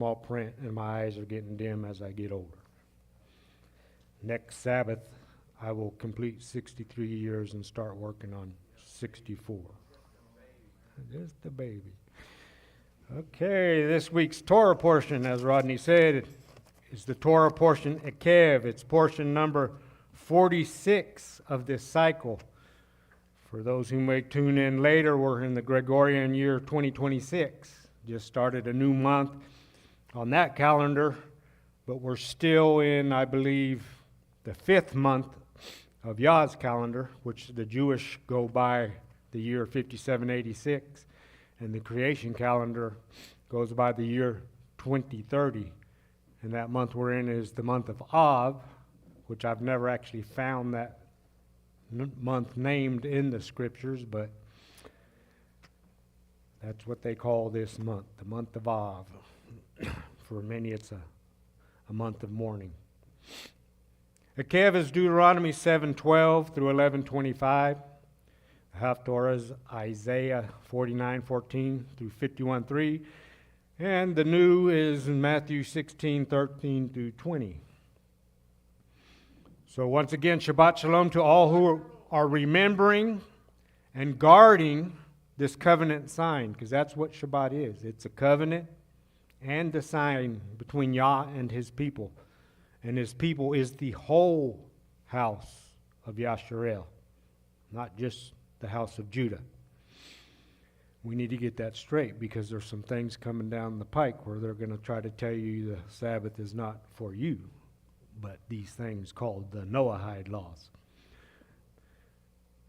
small print and my eyes are getting dim as I get older. Next Sabbath, I will complete 63 years and start working on 64. Just a baby. Okay, this week's Torah portion, as Rodney said, is the Torah portion Ekev. It's portion number 46 of this cycle. For those who may tune in later, we're in the Gregorian year 2026. Just started a new month on that calendar, but we're still in, I believe, the 5th month of Yah's calendar, which the Jewish go by the year 5786, and the creation calendar goes by the year 2030. And that month we're in is the month of Av, which I've never actually found that month named in the scriptures, but that's what they call this month, the month of Av. For many, it's a month of mourning. Ekev is Deuteronomy 7:12 through 11:25. The Haftorah is Isaiah 49:14 through 51:3. And the new is in Matthew 16:13 through 20. So once again, Shabbat Shalom to all who are remembering and guarding this covenant sign, because that's what Shabbat is. It's a covenant and a sign between Yah and his people. And his people is the whole house of Yasharel, not just the house of Judah. We need to get that straight, because there's some things coming down the pike where they're going to try to tell you the Sabbath is not for you, but these things called the Noahide laws.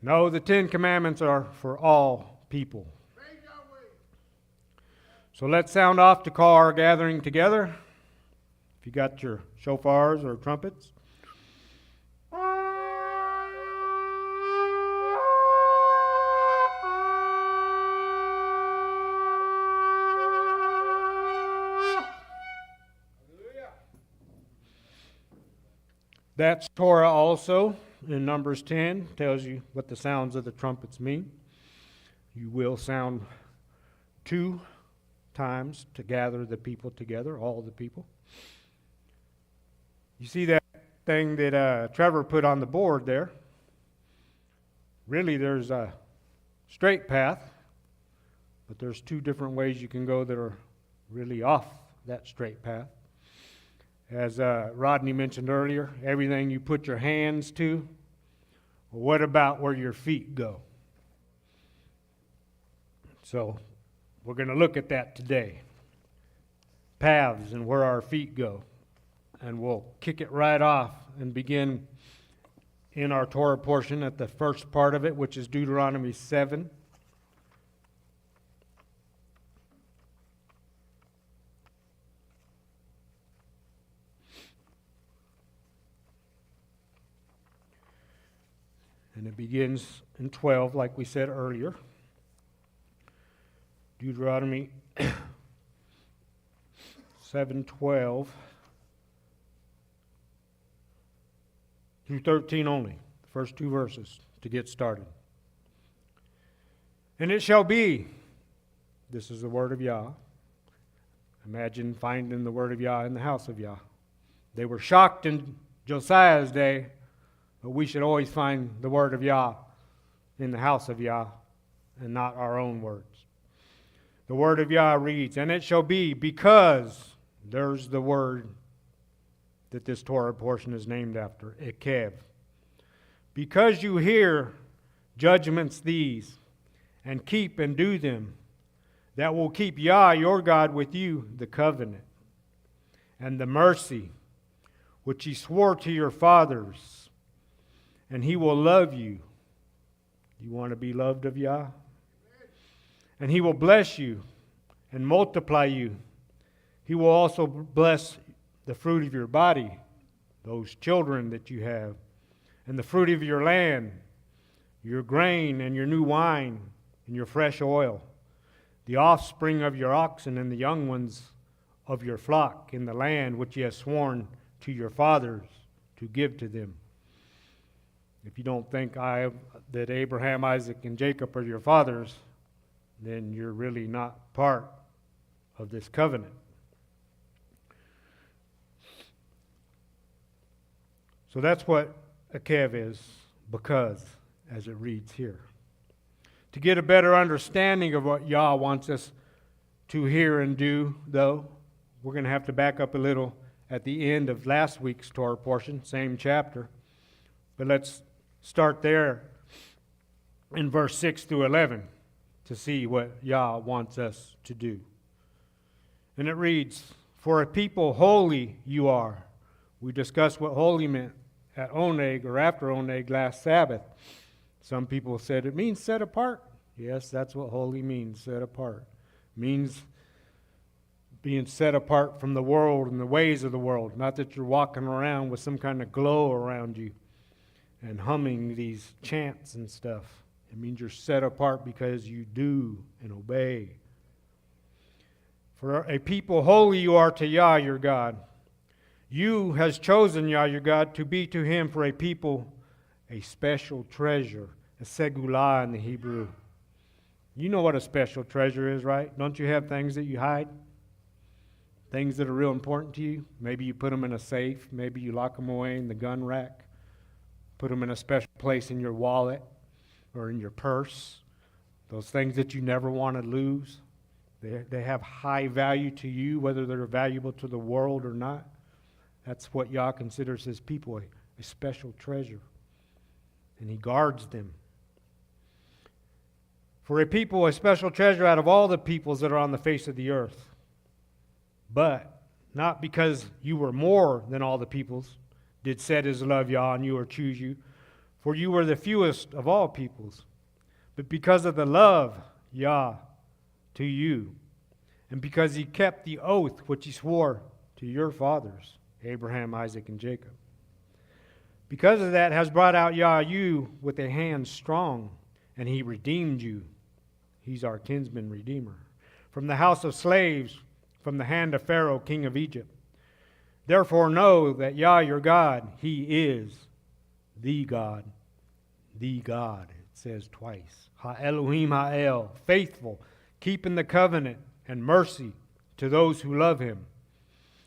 No, the 10 Commandments are for all people. So let's sound off to call our gathering together. If you got your shofars or trumpets. That's Torah also in Numbers 10, tells you what the sounds of the trumpets mean. You will sound 2 times to gather the people together, all the people. You see that thing that Trevor put on the board there? Really, there's a straight path, but there's 2 different ways you can go that are really off that straight path. As Rodney mentioned earlier, everything you put your hands to, well, what about where your feet go? So we're going to look at that today. Paths and where our feet go. And we'll kick it right off and begin in our Torah portion at the first part of it, which is Deuteronomy 7. And it begins in 12, like we said earlier. Deuteronomy 7:12 through 13 only, the first 2 verses to get started. And it shall be, this is the word of Yah. Imagine finding the word of Yah in the house of Yah. They were shocked in Josiah's day, but we should always find the word of Yah in the house of Yah and not our own words. The word of Yah reads, and it shall be, because there's the word that this Torah portion is named after, Ekev. Because you hear judgments these, and keep and do them, that will keep Yah your God with you, the covenant, and the mercy which he swore to your fathers, and he will love you. You want to be loved of Yah? And he will bless you and multiply you. He will also bless the fruit of your body, those children that you have, and the fruit of your land, your grain and your new wine and your fresh oil, the offspring of your oxen and the young ones of your flock in the land which he has sworn to your fathers to give to them. If you don't think that Abraham, Isaac, and Jacob are your fathers, then you're really not part of this covenant. So that's what Ekev is, because, as it reads here. To get a better understanding of what Yah wants us to hear and do, though, we're going to have to back up a little at the end of last week's Torah portion, same chapter. But let's start there in verse 6 through 11 to see what Yah wants us to do. And it reads, "For a people holy you are." We discussed what holy meant at Oneg or after Oneg last Sabbath. Some people said it means set apart. Yes, that's what holy means, set apart. It means being set apart from the world and the ways of the world. Not that you're walking around with some kind of glow around you and humming these chants and stuff. It means you're set apart because you do and obey. For a people holy you are to Yah your God. You has chosen Yah your God to be to him for a people a special treasure, a segulah in the Hebrew. You know what a special treasure is, right? Don't you have things that you hide? Things that are real important to you? Maybe you put them in a safe. Maybe you lock them away in the gun rack. Put them in a special place in your wallet or in your purse. Those things that you never want to lose. They have high value to you, whether they're valuable to the world or not. That's what Yah considers his people, a special treasure. And he guards them. For a people, a special treasure out of all the peoples that are on the face of the earth. But not because you were more than all the peoples, did set his love Yah and you or choose you, for you were the fewest of all peoples. But because of the love Yah to you, and because he kept the oath which he swore to your fathers, Abraham, Isaac, and Jacob. Because of that has brought out Yah you with a hand strong, and he redeemed you. He's our kinsman redeemer. From the house of slaves, from the hand of Pharaoh, king of Egypt. Therefore know that Yah your God, he is the God. The God, it says twice. Ha-Elohim Ha-El, faithful, keeping the covenant and mercy to those who love him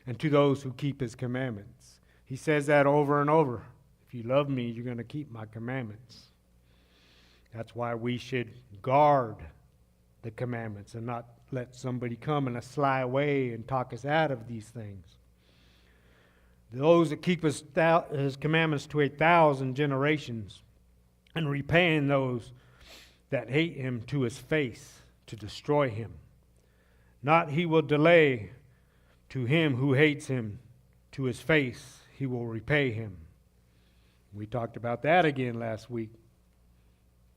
and to those who keep his commandments. He says that over and over. If you love me, you're going to keep my commandments. That's why we should guard the commandments and not let somebody come in a sly way and talk us out of these things. Those that keep his commandments to 1,000 generations, and repaying those that hate him to his face to destroy him. Not he will delay to him who hates him to his face, he will repay him. We talked about that again last week.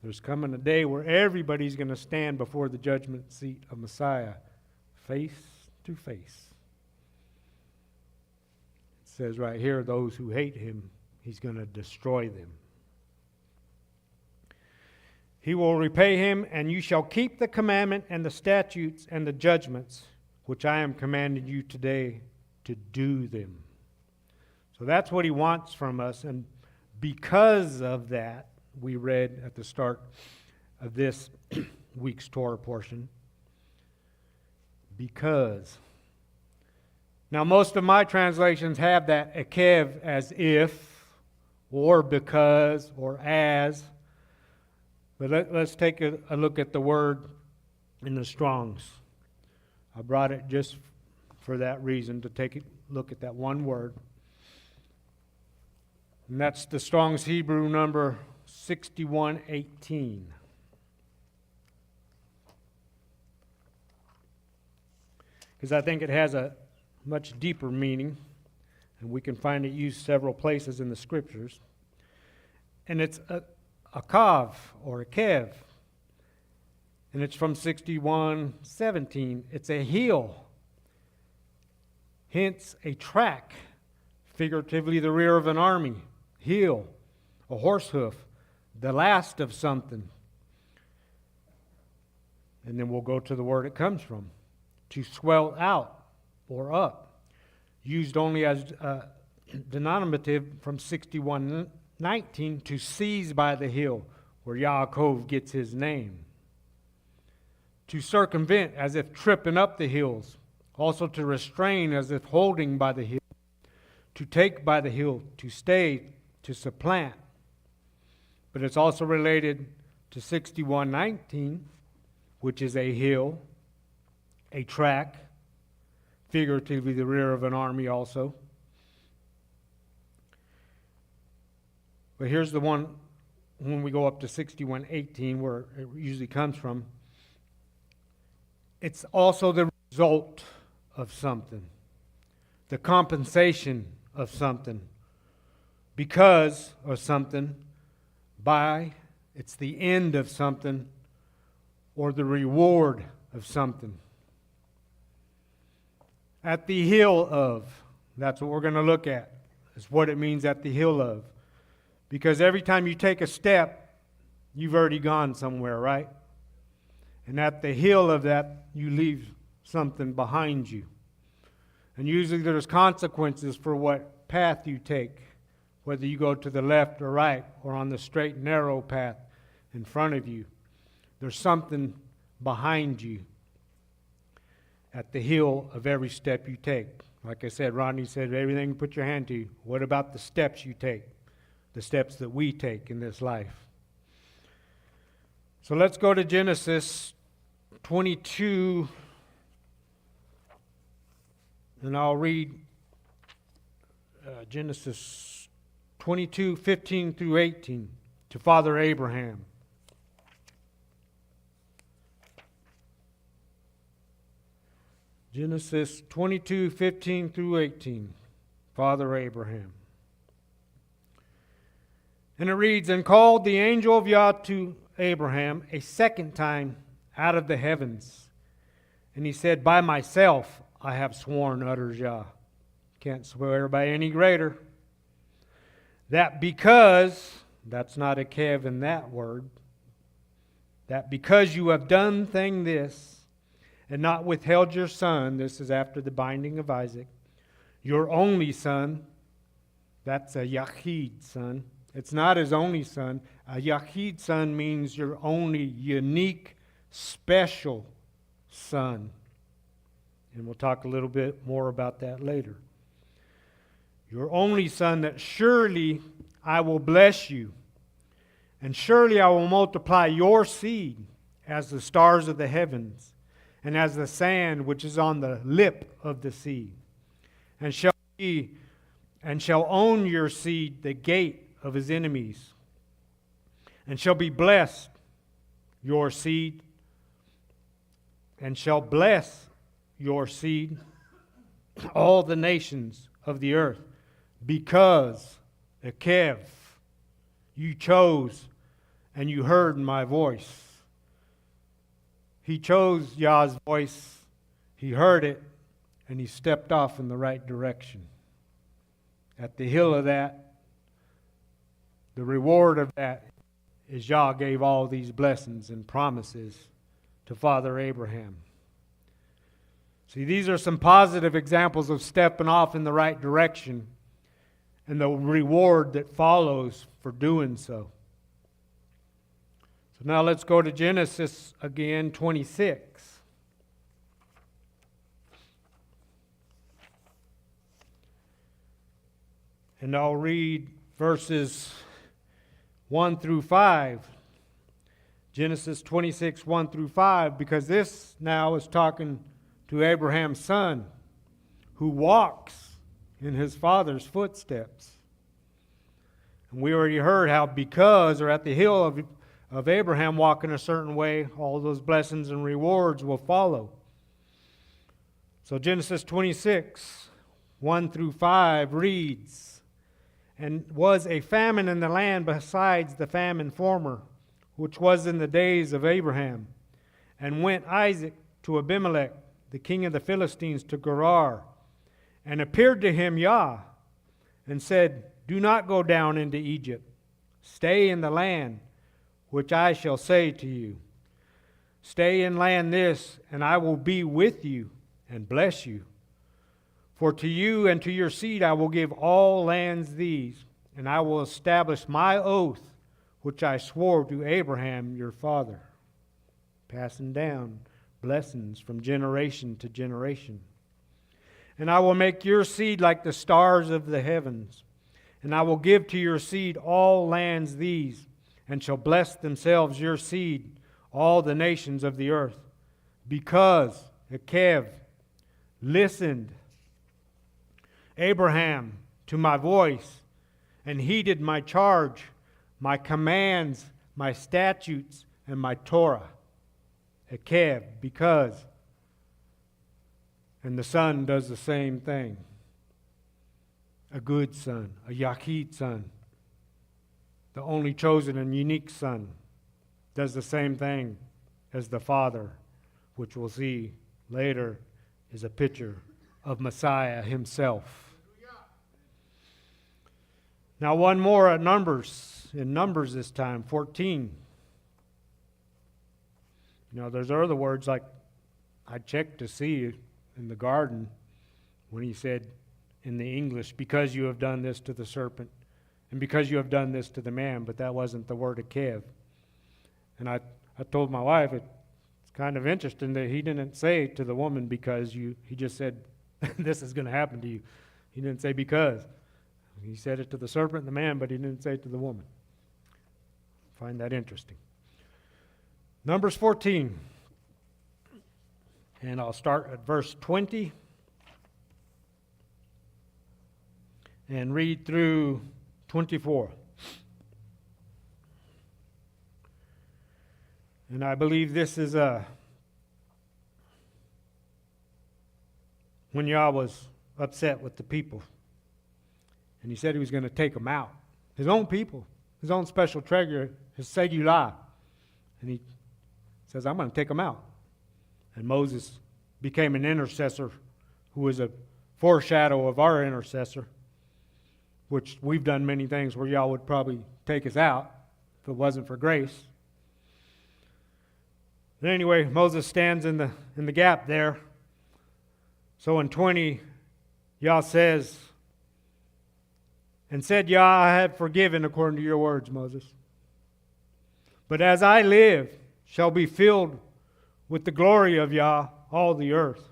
There's coming a day where everybody's going to stand before the judgment seat of Messiah, face to face. It says right here, those who hate him, he's going to destroy them. He will repay him, and you shall keep the commandment and the statutes and the judgments, which I am commanding you today to do them. So that's what he wants from us, and because of that, we read at the start of this week's Torah portion, because. Now, most of my translations have that Ekev as if, or because, or as. But let's take a look at the word in the Strong's. I brought it just for that reason, to take a look at that one word. And that's the Strong's Hebrew number 6118. Because I think it has a much deeper meaning, and we can find it used several places in the Scriptures. And it's a kav, or a kev. And it's from 61:17. It's a heel. Hence, a track, figuratively the rear of an army. Heel, a horse hoof, the last of something. And then we'll go to the word it comes from. To swell out or up. Used only as denominative from 61:19, to seize by the heel, where Yaakov gets his name. To circumvent, as if tripping up the hills. Also to restrain, as if holding by the heel. To take by the heel, to stay, to supplant. But it's also related to 61:19, which is a hill, a track, figuratively the rear of an army also. But here's the one when we go up to 61:18, where it usually comes from. It's also the result of something, the compensation of something, because of something, by, it's the end of something, or the reward of something. At the hill of, that's what we're going to look at, is what it means at the hill of. Because every time you take a step, you've already gone somewhere, right? And at the hill of that, you leave something behind you. And usually there's consequences for what path you take, whether you go to the left or right, or on the straight and narrow path in front of you. There's something behind you at the hill of every step you take. Like I said, Rodney said, everything you put your hand to. What about the steps you take? The steps that we take in this life. So let's go to Genesis 22, and I'll read Genesis 22, 15 through 18 to Father Abraham. Genesis 22, 15 through 18, Father Abraham. And it reads, "And called the angel of Yah to Abraham a second time out of the heavens. And he said, By myself I have sworn, utters Yah." Can't swear by any greater. "That because," that's not Ekev in that word, "that because you have done this, and not withheld your son," this is after the binding of Isaac, "your only son," that's a Yachid son. It's not his only son. A Yachid son means your only unique, special son. And we'll talk a little bit more about that later. "Your only son, that surely I will bless you, and surely I will multiply your seed as the stars of the heavens, and as the sand which is on the lip of the sea, and shall own your seed the gate of his enemies, and shall be blessed your seed, and shall bless your seed all the nations of the earth, because, Ekev, you chose and you heard my voice." He chose Yah's voice, he heard it, and he stepped off in the right direction. At the hill of that, the reward of that is Yah gave all these blessings and promises to Father Abraham. See, these are some positive examples of stepping off in the right direction and the reward that follows for doing so. So now let's go to Genesis again, 26. And I'll read verses 1 through 5. Genesis 26, 1 through 5, because this now is talking to Abraham's son, who walks in his father's footsteps. And we already heard how because, or at the hill of Abraham walking a certain way, all those blessings and rewards will follow. So Genesis 26, 1 through 5 reads, "And was a famine in the land besides the famine former, which was in the days of Abraham. And went Isaac to Abimelech, the king of the Philistines, to Gerar, and appeared to him Yah, and said, Do not go down into Egypt. Stay in the land which I shall say to you. Stay in land this, and I will be with you and bless you. For to you and to your seed I will give all lands these, and I will establish my oath which I swore to Abraham your father." Passing down blessings from generation to generation. "And I will make your seed like the stars of the heavens, And I will give to your seed all lands these, and shall bless themselves your seed, all the nations of the earth. Because Ekev listened, Abraham, to my voice, and heeded my charge, my commands, my statutes, and my Torah. Ekev, because. And the son does the same thing. A good son, a Yachid son, the only chosen and unique son, does the same thing as the father, which we'll see later is a picture of Messiah himself. Now one more at Numbers, in Numbers this time, 14. There's other words like I checked to see in the garden when he said in the English, because you have done this to the serpent and because you have done this to the man, but that wasn't the word Ekev. And I told my wife it's kind of interesting that he didn't say to the woman because he just said this is going to happen to you. He didn't say because. He said it to the serpent and the man, but he didn't say it to the woman. I find that interesting. Numbers 14. And I'll start at verse 20 and read through 24. And I believe this is when Yah was upset with the people. And he said he was going to take them out. His own people, his own special treasure, his Segulah. And he says, I'm going to take them out. And Moses became an intercessor who was a foreshadow of our intercessor, which we've done many things where y'all would probably take us out if it wasn't for grace. But anyway, Moses stands in the gap there. So in 20, Yah says, and said, Yah, I have forgiven according to your words, Moses. But as I live, shall be filled with the glory of Yah all the earth.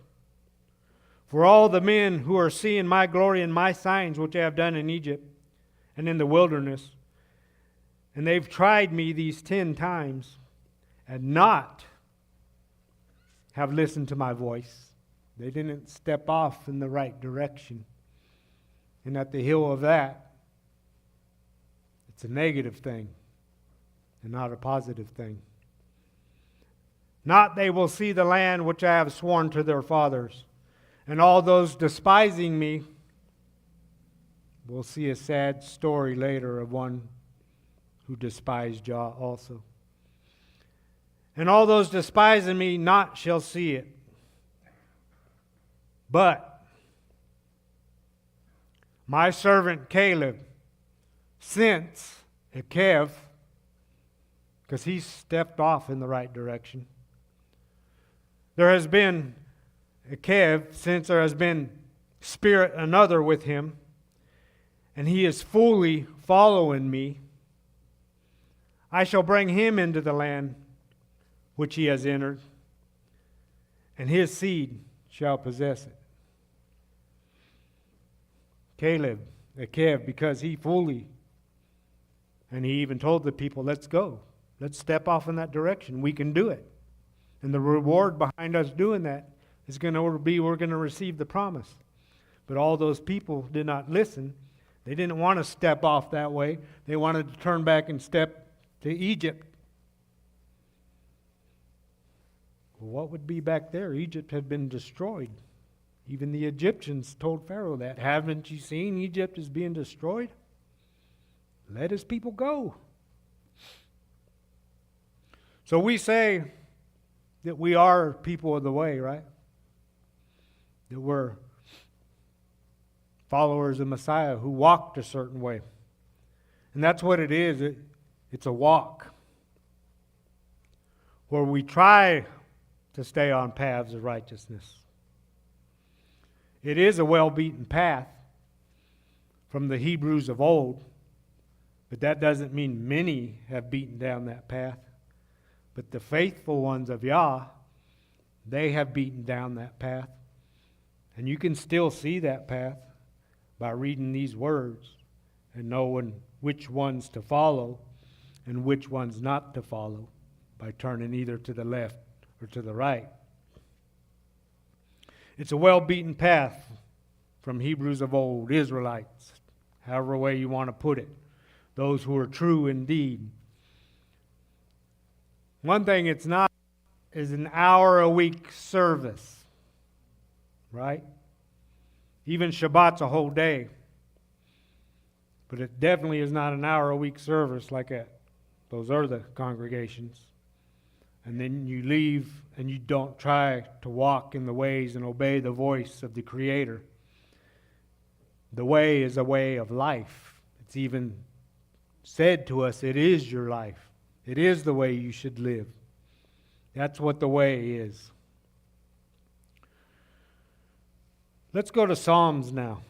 For all the men who are seeing my glory and my signs which I have done in Egypt and in the wilderness, and they've tried me these 10 times and not have listened to my voice. They didn't step off in the right direction. And at the heel of that, it's a negative thing and not a positive thing. Not they will see the land which I have sworn to their fathers. And all those despising me will see a sad story later of one who despised Jah also. And all those despising me not shall see it. But my servant Caleb, since Ekev, because he stepped off in the right direction, there has been Ekev, since there has been spirit another with him, and he is fully following me, I shall bring him into the land which he has entered, and his seed shall possess it. Caleb, Ekev, because he fully, and he even told the people, let's go. Let's step off in that direction. We can do it. And the reward behind us doing that is going to be we're going to receive the promise. But all those people did not listen. They didn't want to step off that way. They wanted to turn back and step to Egypt. Well, what would be back there? Egypt had been destroyed. Even the Egyptians told Pharaoh that. Haven't you seen Egypt is being destroyed? Let his people go. So we say that we are people of the way, right? That we're followers of Messiah who walked a certain way. And that's what it is. It's a walk where we try to stay on paths of righteousness. It is a well-beaten path from the Hebrews of old, but that doesn't mean many have beaten down that path. But the faithful ones of Yah, they have beaten down that path. And you can still see that path by reading these words and knowing which ones to follow and which ones not to follow by turning either to the left or to the right. It's a well-beaten path from Hebrews of old, Israelites, however way you want to put it, those who are true indeed. One thing it's not is an hour-a-week service, right? Even Shabbat's a whole day. But it definitely is not an hour-a-week service like at those other congregations. And then you leave and you don't try to walk in the ways and obey the voice of the Creator. The way is a way of life. It's even said to us, it is your life. It is the way you should live. That's what the way is. Let's go to Psalms now.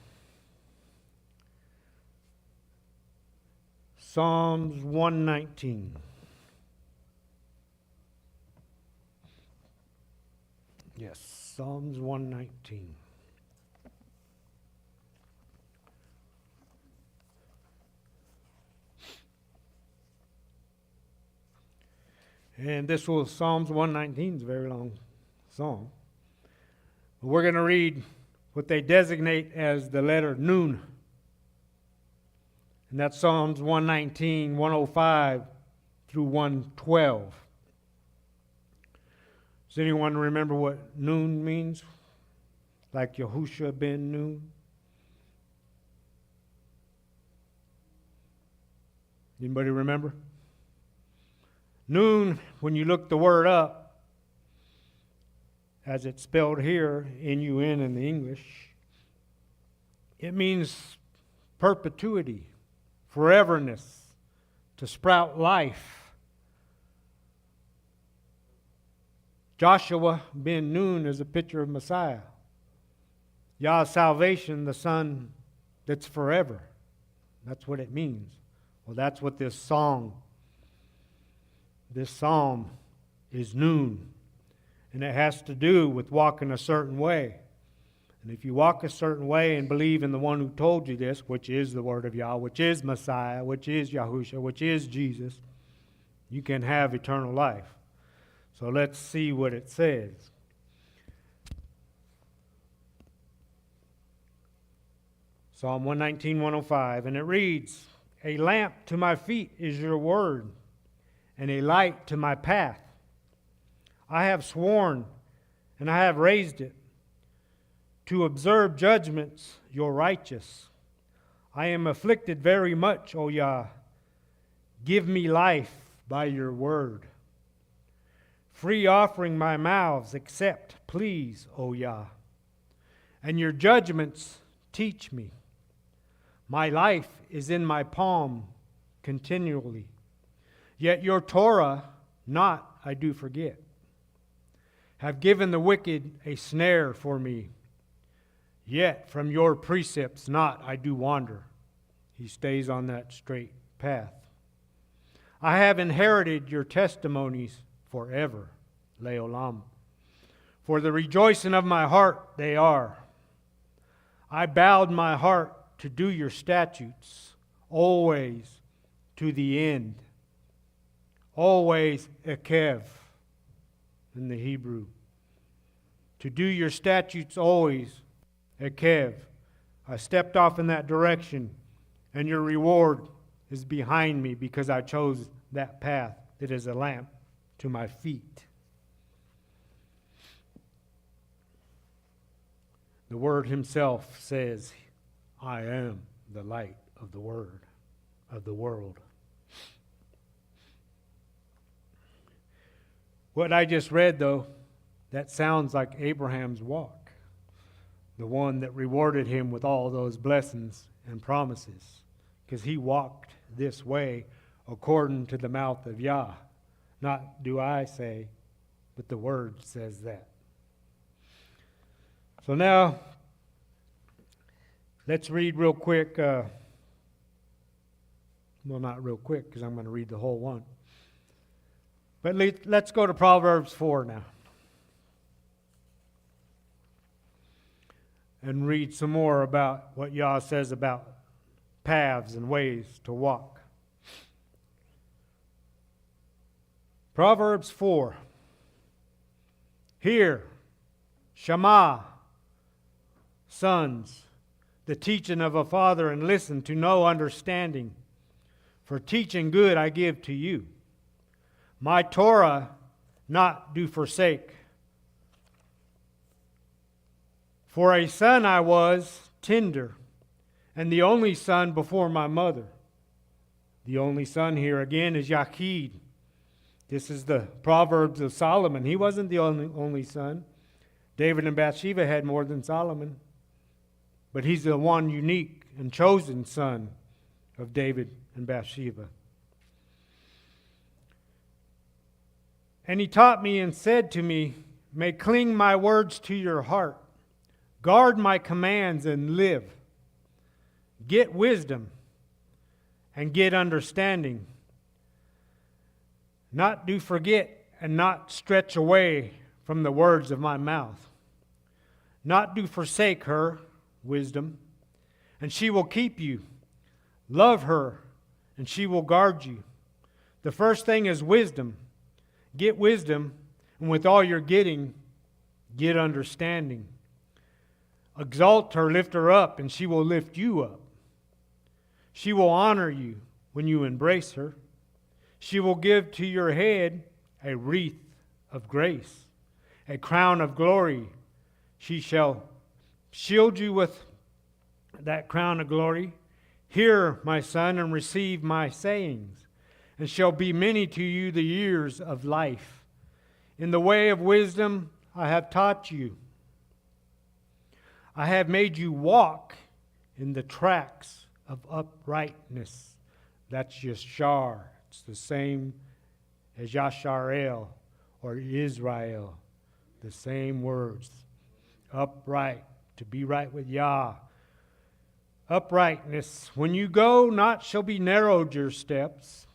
Psalms 119. Yes, Psalms 119. And this was Psalms 119 is a very long psalm. We're going to read what they designate as the letter Nun. And that's Psalms 119, 105 through 112. Does anyone remember what Nun means? Like Yahusha ben Nun? Anybody remember? Nun, when you look the word up, as it's spelled here, N-U-N in the English, it means perpetuity, foreverness, to sprout life. Joshua ben Nun is a picture of Messiah. Yah's salvation, the Son that's forever. That's what it means. Well, that's what this psalm is Nun. And it has to do with walking a certain way. And if you walk a certain way and believe in the one who told you this, which is the Word of Yah, which is Messiah, which is Yahusha, which is Jesus, you can have eternal life. So let's see what it says. Psalm 119, 105, and it reads, "A lamp to my feet is your word, and a light to my path. I have sworn, and I have raised it, to observe judgments, your righteous. I am afflicted very much, O Yah. Give me life by your word. Free offering my mouths, accept, please, O Yah. And your judgments teach me. My life is in my palm continually. Yet your Torah not I do forget. Have given the wicked a snare for me. Yet from your precepts not I do wander." He stays on that straight path. "I have inherited your testimonies forever, Leolam. For the rejoicing of my heart they are. I bowed my heart to do your statutes, always to the end." Always Ekev in the Hebrew. To do your statutes always, Ekev. I stepped off in that direction, and your reward is behind me because I chose that path that is a lamp to my feet. The Word Himself says, "I am the light of the Word of the world." What I just read, though, that sounds like Abraham's walk, the one that rewarded him with all those blessings and promises, because he walked this way according to the mouth of Yah. Not do I say, but the Word says that. So now, let's read real quick. Well, not real quick, because I'm going to read the whole one. But let's go to Proverbs 4 now. And read some more about what Yah says about paths and ways to walk. Proverbs 4. Hear, Shema, sons, the teaching of a father, and listen to know understanding. For teaching good I give to you. My Torah not do forsake. For a son I was tender, and the only son before my mother. The only son here again is Yachid. This is the Proverbs of Solomon. He wasn't the only son. David and Bathsheba had more than Solomon. But he's the one unique and chosen son of David and Bathsheba. And he taught me and said to me, may cling my words to your heart. Guard my commands and live. Get wisdom and get understanding. Not do forget and not stretch away from the words of my mouth. Not do forsake her, wisdom, and she will keep you. Love her, and she will guard you. The first thing is wisdom. Get wisdom, and with all you're getting, get understanding. Exalt her, lift her up, and she will lift you up. She will honor you when you embrace her. She will give to your head a wreath of grace, a crown of glory. She shall shield you with that crown of glory. Hear, my son, and receive my sayings, and shall be many to you the years of life. In the way of wisdom I have taught you. I have made you walk in the tracks of uprightness. That's Yashar. It's the same as Yasharel or Israel. The same words. Upright, to be right with Yah. Uprightness. When you go, not shall be narrowed your steps.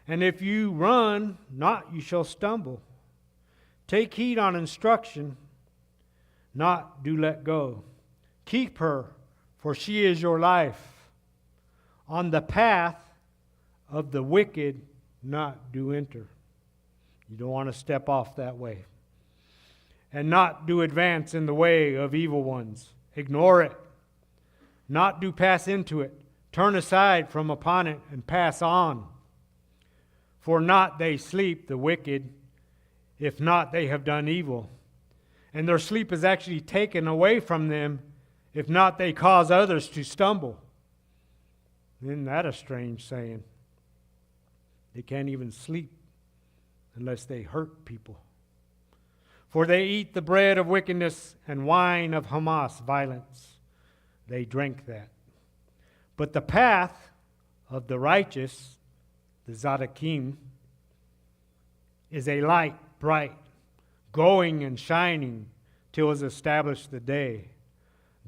And if you run, not you shall stumble. Take heed on instruction, not do let go. Keep her, for she is your life. On the path of the wicked, not do enter. You don't want to step off that way. And not do advance in the way of evil ones. Ignore it. Not do pass into it. Turn aside from upon it and pass on. For not they sleep, the wicked, if not they have done evil. And their sleep is actually taken away from them, if not they cause others to stumble. Isn't that a strange saying? They can't even sleep unless they hurt people. For they eat the bread of wickedness and wine of Hamas, violence. They drink that. But the path of the righteous, the Zadakim, is a light, bright, glowing and shining till is established the day.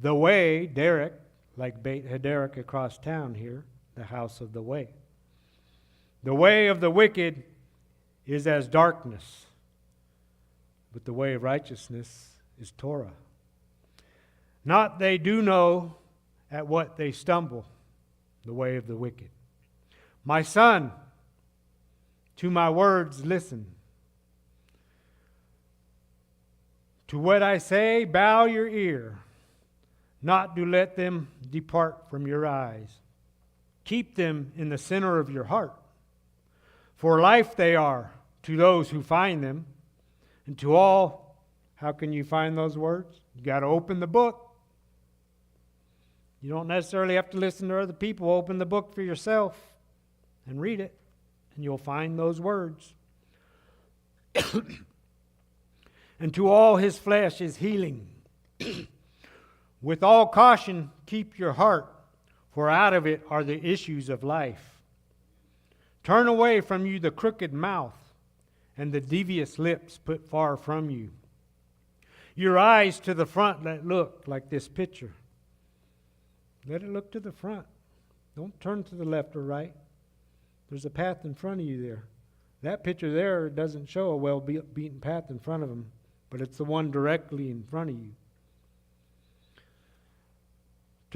The way, Derek, like Beit Hederek across town here, the house of the way. The way of the wicked is as darkness, but the way of righteousness is Torah. Not they do know at what they stumble, the way of the wicked. My son, to my words listen. To what I say, bow your ear. Not do let them depart from your eyes. Keep them in the center of your heart. For life they are to those who find them. And to all, how can you find those words? You got to open the book. You don't necessarily have to listen to other people. Open the book for yourself and read it, and you'll find those words. And to all his flesh is healing. With all caution, keep your heart, for out of it are the issues of life. Turn away from you the crooked mouth, and the devious lips put far from you. Your eyes to the front let look, like this picture. Let it look to the front. Don't turn to the left or right. There's a path in front of you there. That picture there doesn't show a well-beaten path in front of him, but it's the one directly in front of you.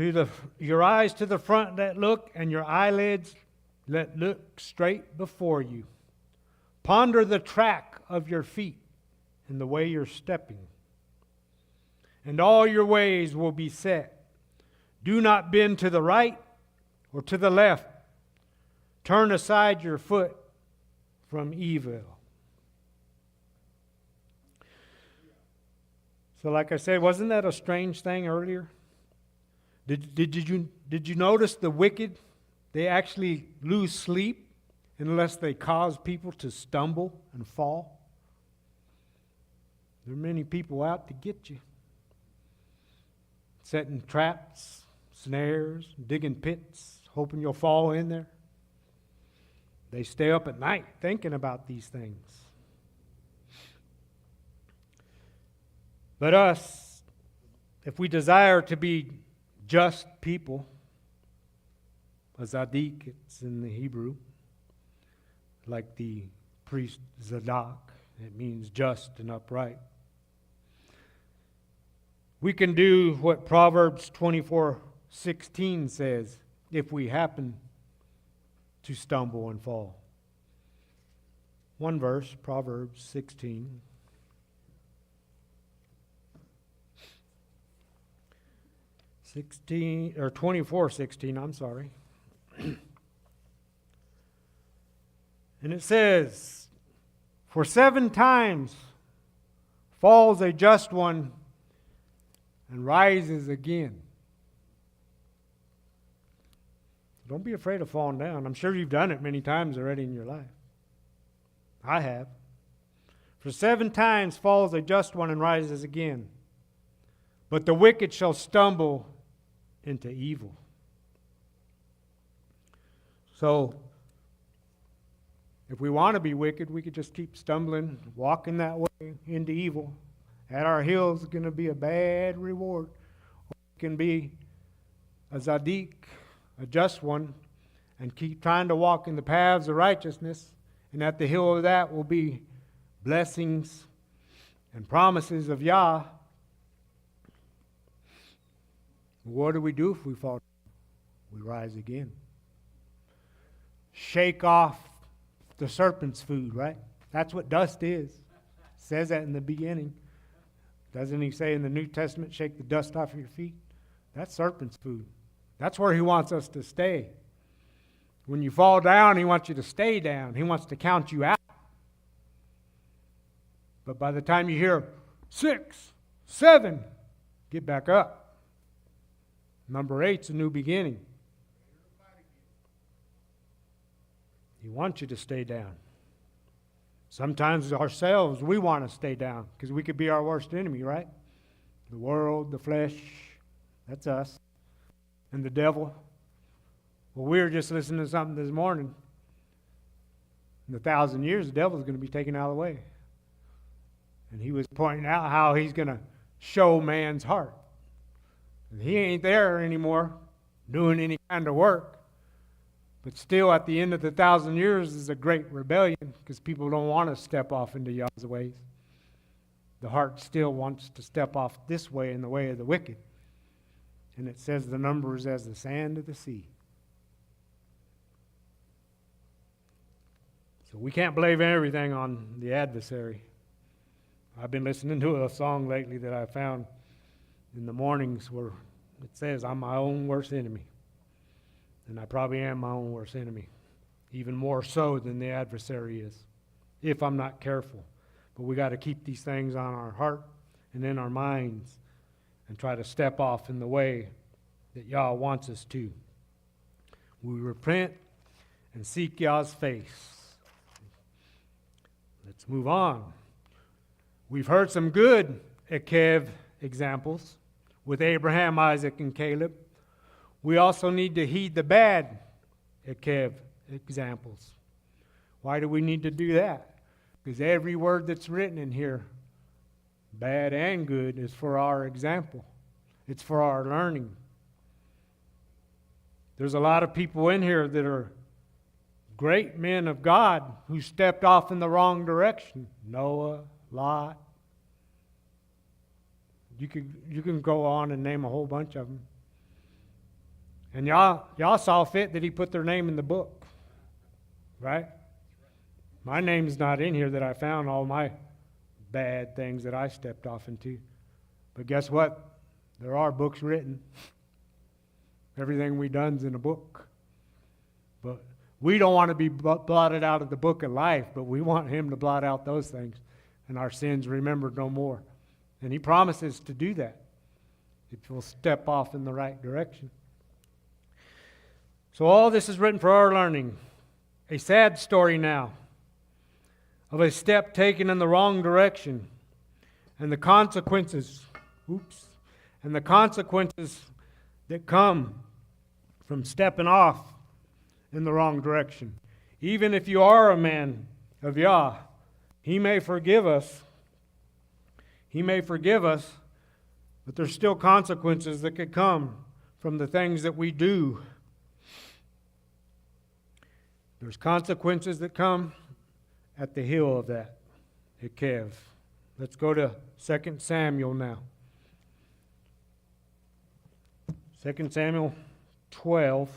your eyes to the front that look, and your eyelids that look straight before you. Ponder the track of your feet and the way you're stepping, and all your ways will be set. Do not bend to the right or to the left. Turn aside your foot from evil. So like I said, wasn't that a strange thing earlier? Did you notice the wicked? They actually lose sleep unless they cause people to stumble and fall. There are many people out to get you, setting traps, snares, digging pits, hoping you'll fall in there. They stay up at night thinking about these things. But us, if we desire to be just people, a Zadik, it's in the Hebrew, like the priest Zadok, it means just and upright. We can do what Proverbs 24:16 says if we happen to stumble and fall. One verse, Proverbs 16. Or 24:16, I'm sorry. And it says, "For 7 times falls a just one and rises again." Don't be afraid of falling down. I'm sure you've done it many times already in your life. I have. "For 7 times falls a just one and rises again. But the wicked shall stumble into evil." So, if we want to be wicked, we could just keep stumbling, walking that way into evil. At our heels is going to be a bad reward. Or it can be a Zadik, a just one, and keep trying to walk in the paths of righteousness. And at the heel of that will be blessings and promises of Yah. What do we do if we fall? We rise again. Shake off the serpent's food, right? That's what dust is. It says that in the beginning. Doesn't he say in the New Testament, shake the dust off your feet? That's serpent's food. That's where he wants us to stay. When you fall down, he wants you to stay down. He wants to count you out. But by the time you hear 6, 7, get back up. Number 8's a new beginning. He wants you to stay down. Sometimes ourselves, we want to stay down because we could be our worst enemy, right? The world, the flesh, that's us. And the devil. Well, we were just listening to something this morning. In 1,000 years, the devil's going to be taken out of the way. And he was pointing out how he's going to show man's heart. And he ain't there anymore doing any kind of work. But still, at the end of the 1,000 years is a great rebellion because people don't want to step off into Yah's ways. The heart still wants to step off this way in the way of the wicked. And it says the number is as the sand of the sea. So we can't blame everything on the adversary. I've been listening to a song lately that I found in the mornings where it says, "I'm my own worst enemy." And I probably am my own worst enemy, even more so than the adversary is, if I'm not careful. But we got to keep these things on our heart and in our minds and try to step off in the way that Yah wants us to. We repent and seek Yah's face. Let's move on. We've heard some good Ekev examples with Abraham, Isaac, and Caleb. We also need to heed the bad Ekev examples. Why do we need to do that? Because every word that's written in here, bad and good, is for our example. It's for our learning. There's a lot of people in here that are great men of God who stepped off in the wrong direction. Noah, Lot. You can go on and name a whole bunch of them. And y'all saw fit that he put their name in the book, right? My name's not in here that I found all my bad things that I stepped off into. But guess what? There are books written. Everything we done's in a book. But we don't want to be blotted out of the book of life, but we want him to blot out those things and our sins remembered no more. And he promises to do that if we'll step off in the right direction. So all this is written for our learning. A sad story now of a step taken in the wrong direction and the consequences, and the consequences that come from stepping off in the wrong direction. Even if you are a man of Yah, he may forgive us. He may forgive us, but there's still consequences that could come from the things that we do. There's consequences that come at the heel of that, Ekev. Let's go to 2 Samuel now. 2 Samuel 12.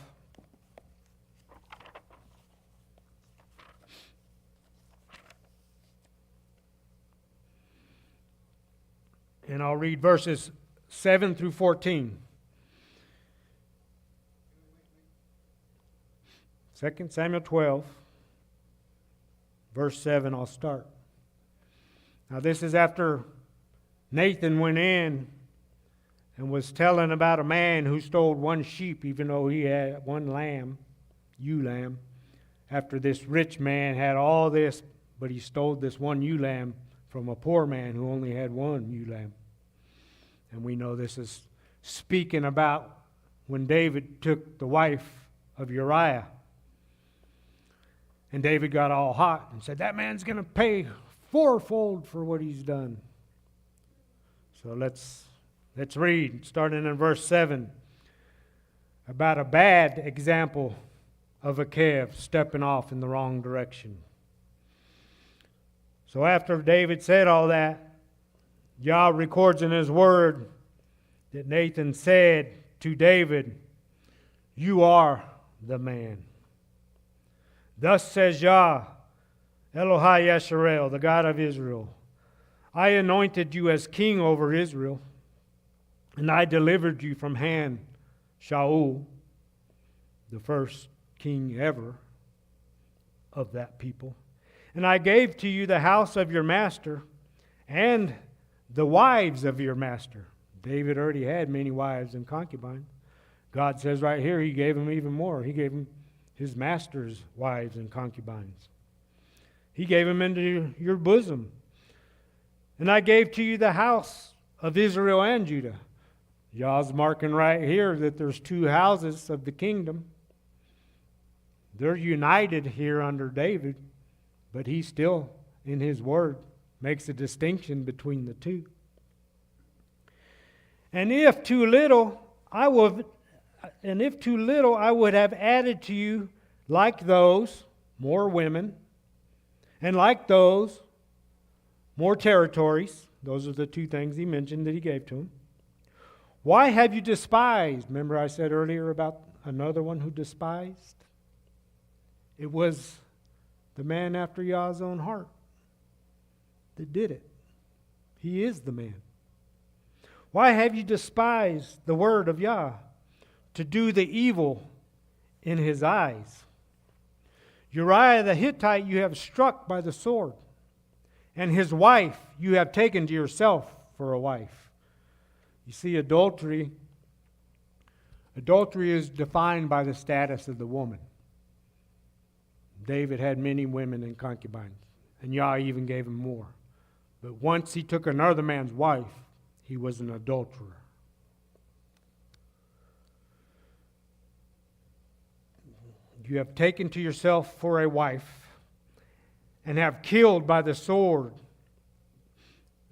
And I'll read verses 7 through 14. 2 Samuel 12, verse 7, I'll start. Now this is after Nathan went in and was telling about a man who stole one sheep, even though he had one lamb, ewe lamb. After this rich man had all this, but he stole this one ewe lamb from a poor man who only had one ewe lamb. And we know this is speaking about when David took the wife of Uriah. And David got all hot and said, that man's going to pay fourfold for what he's done. So let's read, starting in verse 7, about a bad example of Ekev stepping off in the wrong direction. So after David said all that, Yah records in his word that Nathan said to David, you are the man. Thus says Yah, Elohai Yisrael, the God of Israel, I anointed you as king over Israel, and I delivered you from hand Shaul, the first king ever of that people. And I gave to you the house of your master and the wives of your master. David already had many wives and concubines. God says right here he gave him even more. He gave him his master's wives and concubines. He gave him into your bosom. And I gave to you the house of Israel and Judah. Yah's marking right here that there's two houses of the kingdom. They're united here under David, but he still, in his word, makes a distinction between the two. And if too little, I would have added to you like those, more women, and like those, more territories. Those are the two things he mentioned that he gave to him. Why have you despised? Remember I said earlier about another one who despised? It was the man after Yah's own heart that did it. He is the man. Why have you despised the word of Yah to do the evil in his eyes? Uriah the Hittite you have struck by the sword, and his wife you have taken to yourself for a wife. You see, adultery is defined by the status of the woman. David had many women and concubines, and Yah even gave him more. But once he took another man's wife, he was an adulterer. You have taken to yourself for a wife, and have killed by the sword,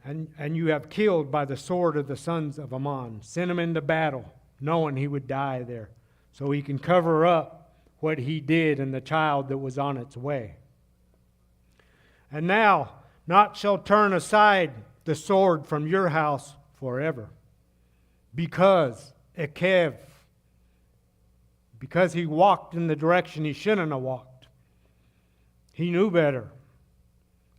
and you have killed by the sword of the sons of Ammon. Sent him into battle, knowing he would die there, so he can cover up what he did and the child that was on its way. And now, not shall turn aside the sword from your house forever, because Ekev because he walked in the direction he shouldn't have walked. He knew better.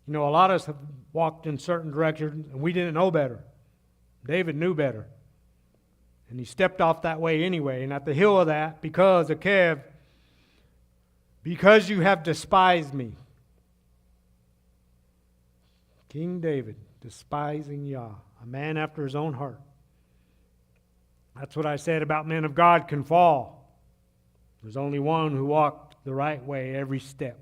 You know, a lot of us have walked in certain directions and we didn't know better. David knew better. And he stepped off that way anyway. And at the heel of that, because Ekev, because you have despised me. King David, despising Yah, a man after his own heart. That's what I said about men of God can fall. There's only one who walked the right way every step.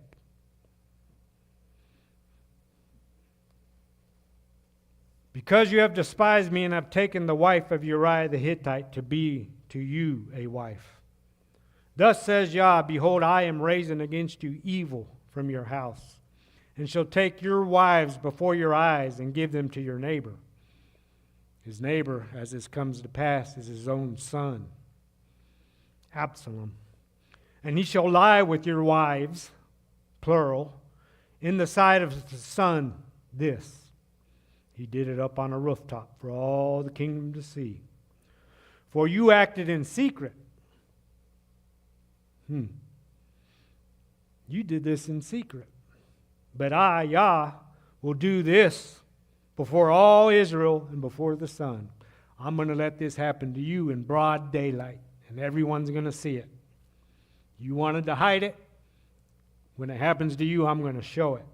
Because you have despised me and have taken the wife of Uriah the Hittite to be to you a wife. Thus says Yah, behold, I am raising against you evil from your house, and shall take your wives before your eyes and give them to your neighbor. His neighbor, as this comes to pass, is his own son, Absalom. And he shall lie with your wives, plural, in the sight of the sun, this. He did it up on a rooftop for all the kingdom to see. For you acted in secret. You did this in secret. But I, Yah, will do this before all Israel and before the sun. I'm going to let this happen to you in broad daylight, and everyone's going to see it. You wanted to hide it. When it happens to you, I'm going to show it.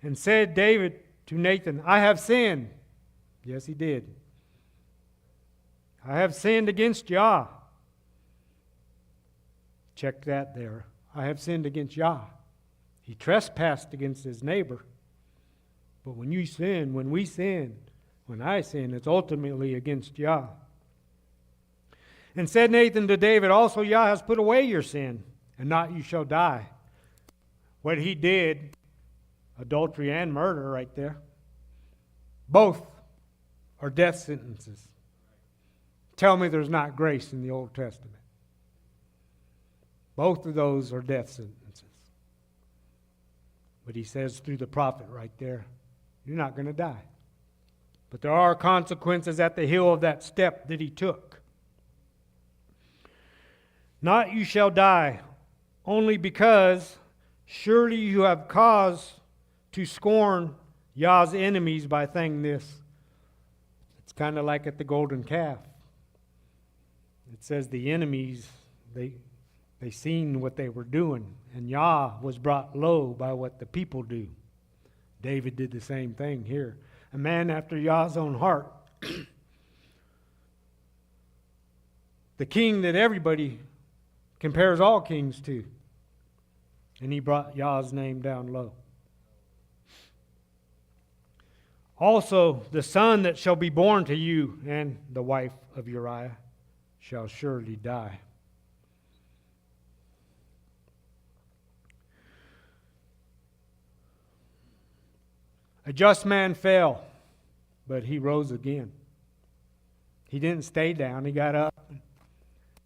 And said David to Nathan, I have sinned. Yes, he did. I have sinned against Yah. Check that there. I have sinned against Yah. He trespassed against his neighbor. But when you sin, when we sin, when I sin, it's ultimately against Yah. And said Nathan to David, also Yah has put away your sin, and not you shall die. What he did, adultery and murder right there, both are death sentences. Tell me there's not grace in the Old Testament. Both of those are death sentences. But he says through the prophet right there, you're not going to die. But there are consequences at the heel of that step that he took. Not you shall die, only because surely you have cause to scorn Yah's enemies by saying this. It's kind of like at the golden calf. It says the enemies, they seen what they were doing, and Yah was brought low by what the people do. David did the same thing here. A man after Yah's own heart. The king that everybody compares all kings to. And he brought Yah's name down low. Also, the son that shall be born to you and the wife of Uriah shall surely die. A just man fell, but he rose again. He didn't stay down. He got up.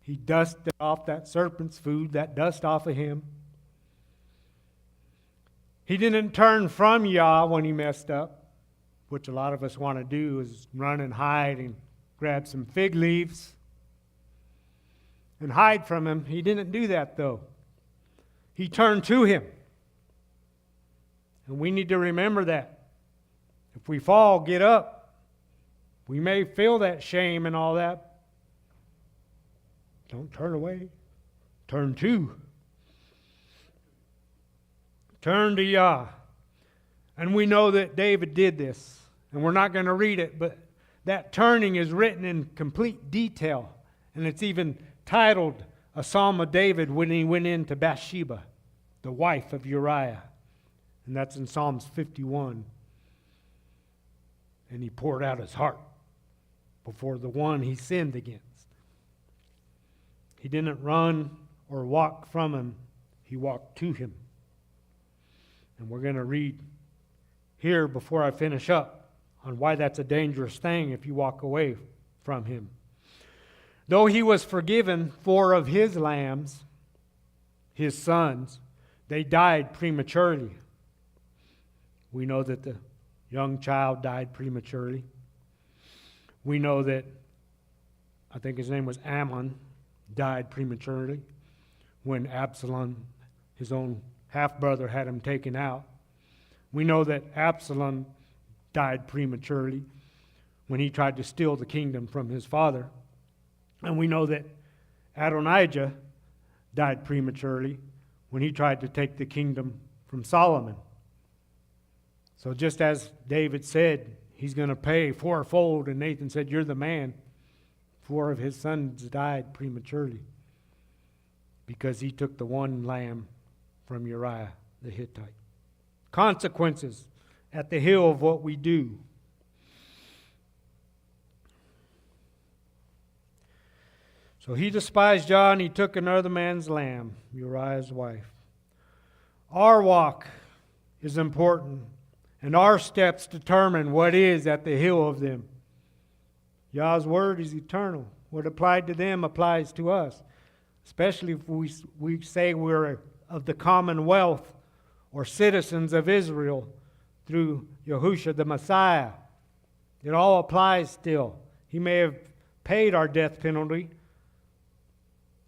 He dusted off that serpent's food, that dust off of him. He didn't turn from Yah when he messed up, which a lot of us want to do, is run and hide and grab some fig leaves and hide from him. He didn't do that, though. He turned to him. And we need to remember that. If we fall, get up. We may feel that shame and all that. Don't turn away. Turn to. Turn to Yah. And we know that David did this. And we're not going to read it, but that turning is written in complete detail. And it's even titled A Psalm of David when he went into Bathsheba, the wife of Uriah. And that's in Psalms 51. And he poured out his heart before the one he sinned against. He didn't run or walk from him. He walked to him. And we're going to read here before I finish up on why that's a dangerous thing if you walk away from him. Though he was forgiven 4 of his lambs, his sons, they died prematurely. We know that the young child died prematurely. We know that, I think his name was Ammon, died prematurely when Absalom, his own half-brother, had him taken out. We know that Absalom died prematurely when he tried to steal the kingdom from his father. And we know that Adonijah died prematurely when he tried to take the kingdom from Solomon. So just as David said, he's going to pay fourfold, and Nathan said, you're the man. 4 of his sons died prematurely because he took the one lamb from Uriah the Hittite. Consequences at the heel of what we do. So he despised Yah, and he took another man's lamb, Uriah's wife. Our walk is important, and our steps determine what is at the heel of them. Yah's word is eternal. What applied to them applies to us, especially if we say we're of the commonwealth or citizens of Israel through Yahushua the Messiah. It all applies still. He may have paid our death penalty,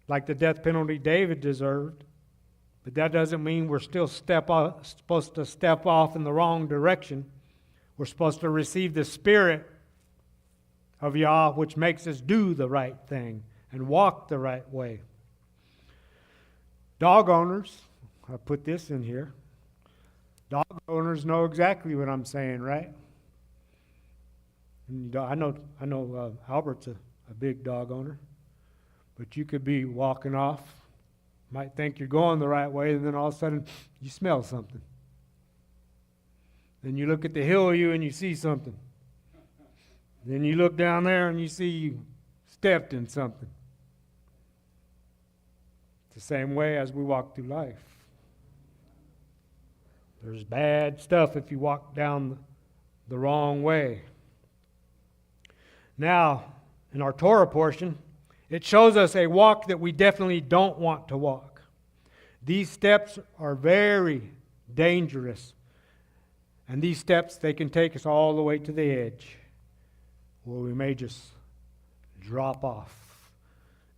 like the death penalty David deserved, but that doesn't mean we're still supposed to step off in the wrong direction. We're supposed to receive the Spirit of Yah, which makes us do the right thing and walk the right way. Dog owners, I put this in here. Dog owners know exactly what I'm saying, right? And I know Albert's a big dog owner, but you could be walking off, might think you're going the right way, and then all of a sudden you smell something. Then you look at the hill of you and you see something. Then you look down there and you see you stepped in something. It's the same way as we walk through life. There's bad stuff if you walk down the wrong way. Now, in our Torah portion, it shows us a walk that we definitely don't want to walk. These steps are very dangerous. And these steps, they can take us all the way to the edge, where we may just drop off.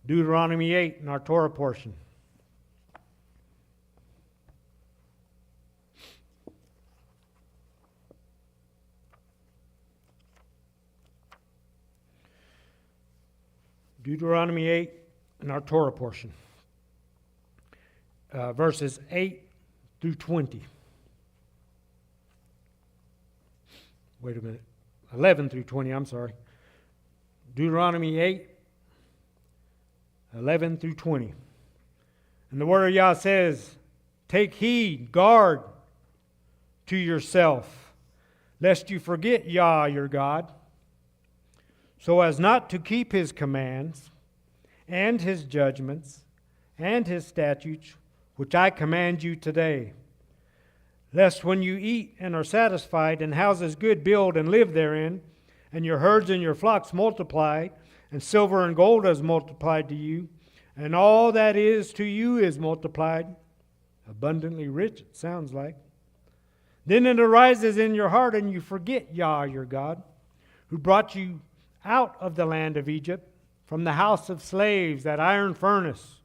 Deuteronomy 8 in our Torah portion. Deuteronomy 8 in our Torah portion. Verses 8 through 20. Wait a minute. 11 through 20, I'm sorry. Deuteronomy 8, 11 through 20. And the word of Yah says, take heed, guard to yourself, lest you forget Yah your God, so as not to keep his commands and his judgments and his statutes, which I command you today. Lest when you eat and are satisfied, and houses good build and live therein, and your herds and your flocks multiply, and silver and gold is multiplied to you, and all that is to you is multiplied, abundantly rich it sounds like. Then it arises in your heart, and you forget Yah your God, who brought you out of the land of Egypt, from the house of slaves, that iron furnace,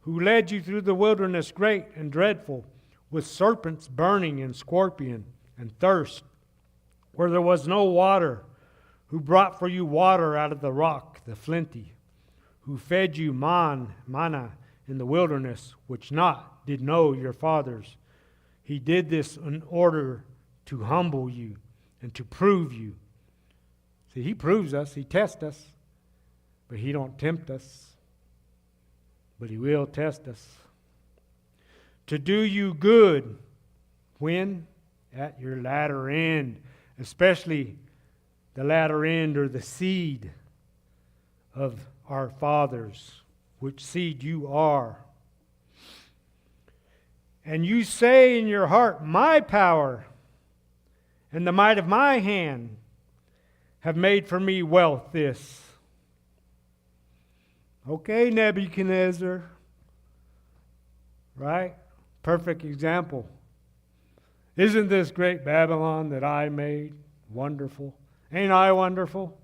who led you through the wilderness great and dreadful, with serpents burning and scorpion and thirst, where there was no water, who brought for you water out of the rock, the flinty, who fed you manna in the wilderness, which not did know your fathers. He did this in order to humble you and to prove you. See, he proves us, he tests us, but he don't tempt us, but he will test us. To do you good, when? At your latter end, especially the latter end, or the seed of our fathers, which seed you are. And you say in your heart, my power and the might of my hand have made for me wealth this. Okay, Nebuchadnezzar, right? Perfect example. Isn't this great Babylon that I made wonderful? Ain't I wonderful?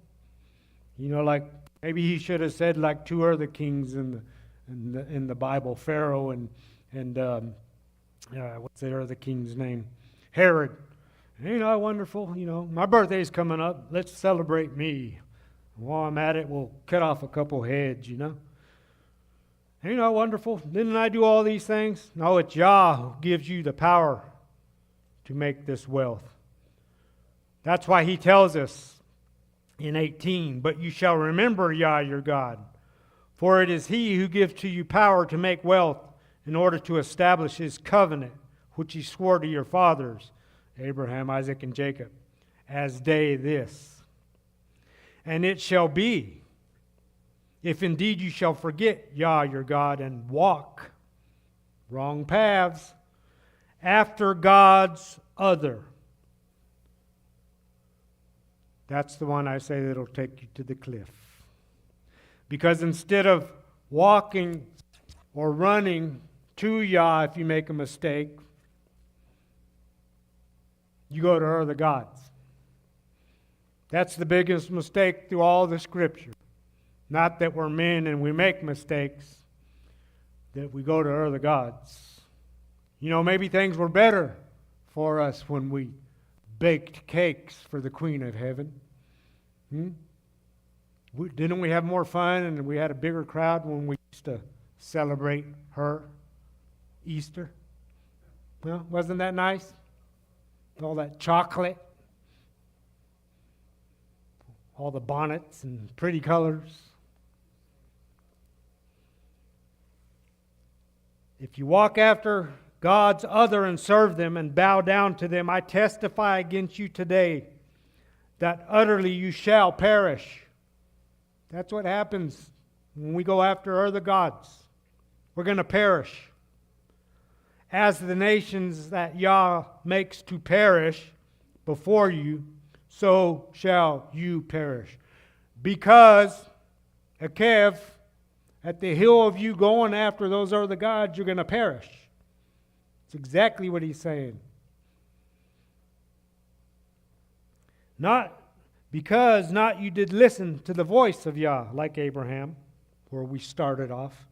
You know, like maybe he should have said like 2 other kings in in the Bible, Pharaoh and what's the other king's name? Herod. Ain't I wonderful? My birthday's coming up. Let's celebrate me. While I'm at it, we'll cut off a couple heads, Ain't I wonderful? Didn't I do all these things? No, it's Yah who gives you the power to make this wealth. That's why he tells us in 18, but you shall remember Yah your God, for it is he who gives to you power to make wealth in order to establish his covenant, which he swore to your fathers, Abraham, Isaac, and Jacob, as day this. And it shall be, if indeed you shall forget Yah your God and walk wrong paths after God's other. That's the one I say that'll take you to the cliff. Because instead of walking or running to Yah if you make a mistake, you go to other gods. That's the biggest mistake through all the Scripture. Not that we're men and we make mistakes, that we go to other gods. Maybe things were better for us when we baked cakes for the Queen of Heaven. Didn't we have more fun and we had a bigger crowd when we used to celebrate her Easter? Well, wasn't that nice? All that chocolate, all the bonnets and pretty colors. If you walk after God's other and serve them and bow down to them, I testify against you today that utterly you shall perish. That's what happens when we go after other gods. We're going to perish. As the nations that Yah makes to perish before you, so shall you perish. Because, Ekev, at the hill of you going after those other gods, you're going to perish. It's exactly what he's saying. Not because not you did listen to the voice of Yah, like Abraham, where we started off.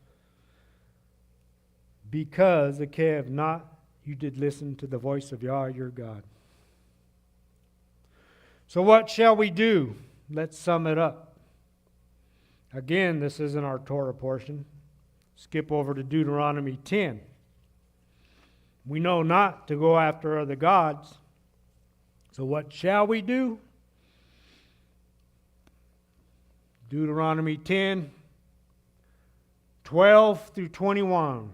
Because, Ekev, not you did listen to the voice of Yah, your God. So what shall we do? Let's sum it up. Again, this isn't our Torah portion. Skip over to Deuteronomy 10. We know not to go after other gods. So what shall we do? Deuteronomy 10, 12 through 21.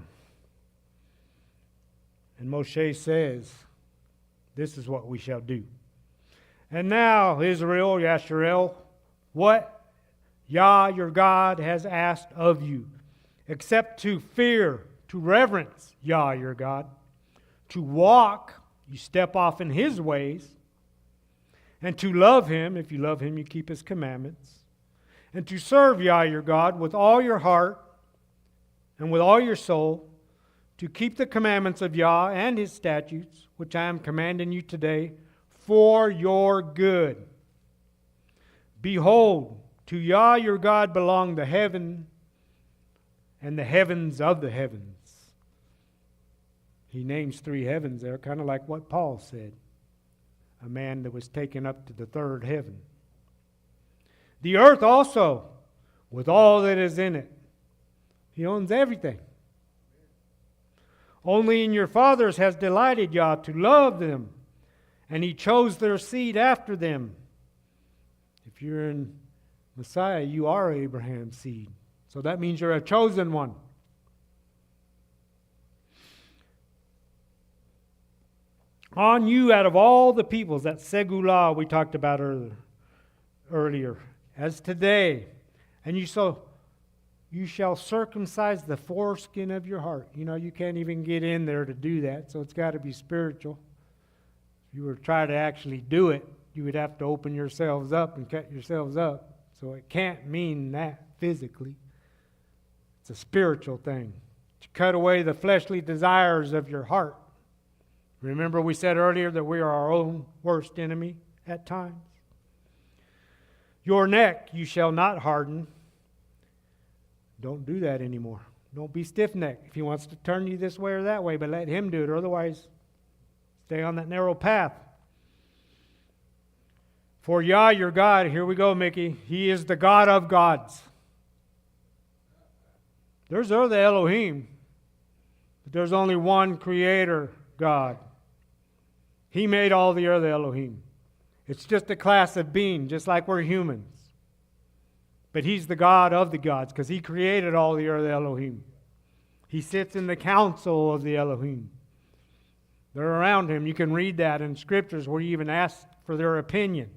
And Moshe says, this is what we shall do. And now, Israel, Yasharel, what Yah your God has asked of you, except to fear, to reverence Yah your God, to walk, you step off in his ways, and to love him, if you love him, you keep his commandments, and to serve Yah your God with all your heart and with all your soul, to keep the commandments of Yah and his statutes, which I am commanding you today, for your good. Behold, to Yah your God belong the heaven and the heavens of the heavens. He names 3 heavens there, kind of like what Paul said. A man that was taken up to the 3rd heaven. The earth also, with all that is in it. He owns everything. Only in your fathers has delighted Yah to love them, and he chose their seed after them. If you're in Messiah, you are Abraham's seed. So that means you're a chosen one. On you out of all the peoples, that Segulah we talked about earlier, as today, and you shall circumcise the foreskin of your heart. You can't even get in there to do that, so it's got to be spiritual. If you were to try to actually do it, you would have to open yourselves up and cut yourselves up. So it can't mean that physically. It's a spiritual thing. To cut away the fleshly desires of your heart. Remember we said earlier that we are our own worst enemy at times. Your neck you shall not harden. Don't do that anymore. Don't be stiff-necked if he wants to turn you this way or that way, but let him do it. Otherwise, stay on that narrow path. For Yah, your God, here we go, Mickey, He is the God of gods. There's other Elohim, but there's only one Creator God. He made all the other Elohim. It's just a class of being, just like we're humans. But He's the God of the gods because He created all the other Elohim. He sits in the council of the Elohim. They're around Him. You can read that in scriptures where He even asks for their opinion.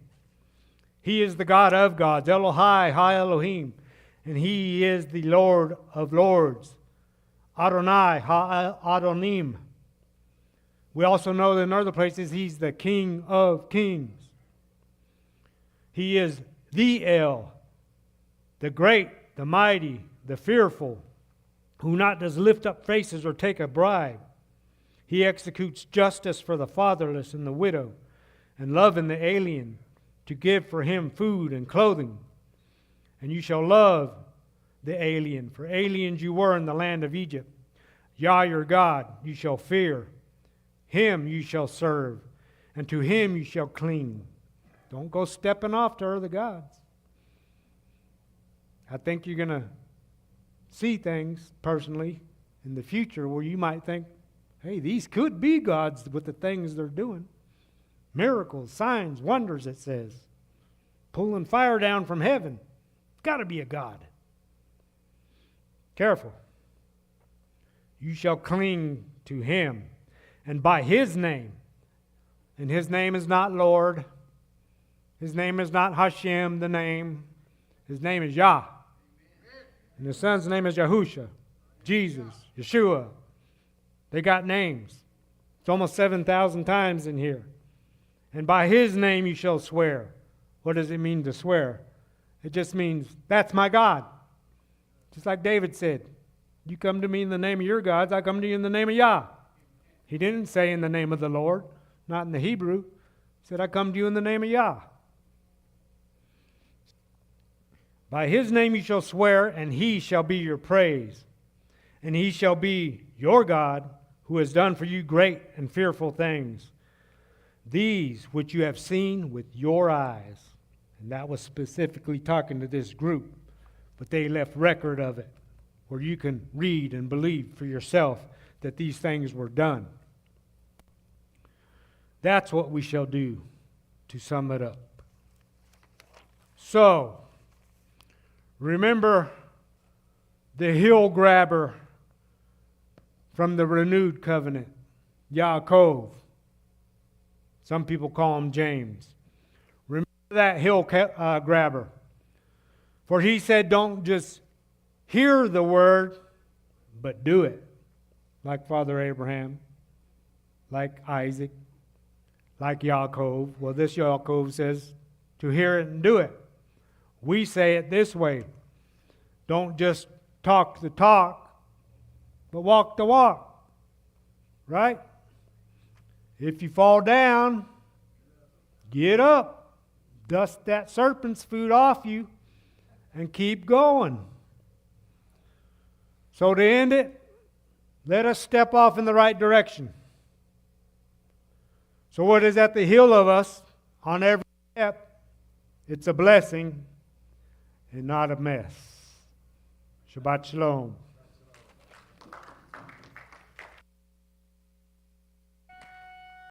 He is the God of gods, Elohai, Ha Elohim, and He is the Lord of lords, Adonai, Ha Adonim. We also know that in other places He's the King of kings. He is the El, the great, the mighty, the fearful, who not does lift up faces or take a bribe. He executes justice for the fatherless and the widow, and love in the alien, to give for him food and clothing. And you shall love the alien, for aliens you were in the land of Egypt. Yah your God you shall fear. Him you shall serve, and to Him you shall cling. Don't go stepping off to other gods. I think you're going to see things personally in the future where you might think, hey, these could be gods with the things they're doing. Miracles, signs, wonders, it says. Pulling fire down from heaven. It's got to be a God. Careful. You shall cling to Him, and by His name. And His name is not Lord. His name is not Hashem, the name. His name is Yah. And His Son's name is Yahusha, Jesus, Yeshua. They got names. It's almost 7,000 times in here. And by His name you shall swear. What does it mean to swear? It just means, that's my God. Just like David said, you come to me in the name of your gods, I come to you in the name of Yah. He didn't say in the name of the Lord, not in the Hebrew. He said, I come to you in the name of Yah. By His name you shall swear, and He shall be your praise. And He shall be your God, who has done for you great and fearful things. These which you have seen with your eyes. And that was specifically talking to this group. But they left record of it, where you can read and believe for yourself that these things were done. That's what we shall do, to sum it up. So, remember the hill grabber from the renewed covenant, Yaakov. Some people call him James. Remember that hill grabber. For he said, don't just hear the word, but do it. Like Father Abraham, like Isaac, like Yaakov. Well, this Yaakov says to hear it and do it. We say it this way. Don't just talk the talk, but walk the walk. Right? If you fall down, get up. Dust that serpent's food off you and keep going. So to end it, let us step off in the right direction. So what is at the heel of us on every step? It's a blessing and not a mess. Shabbat Shalom.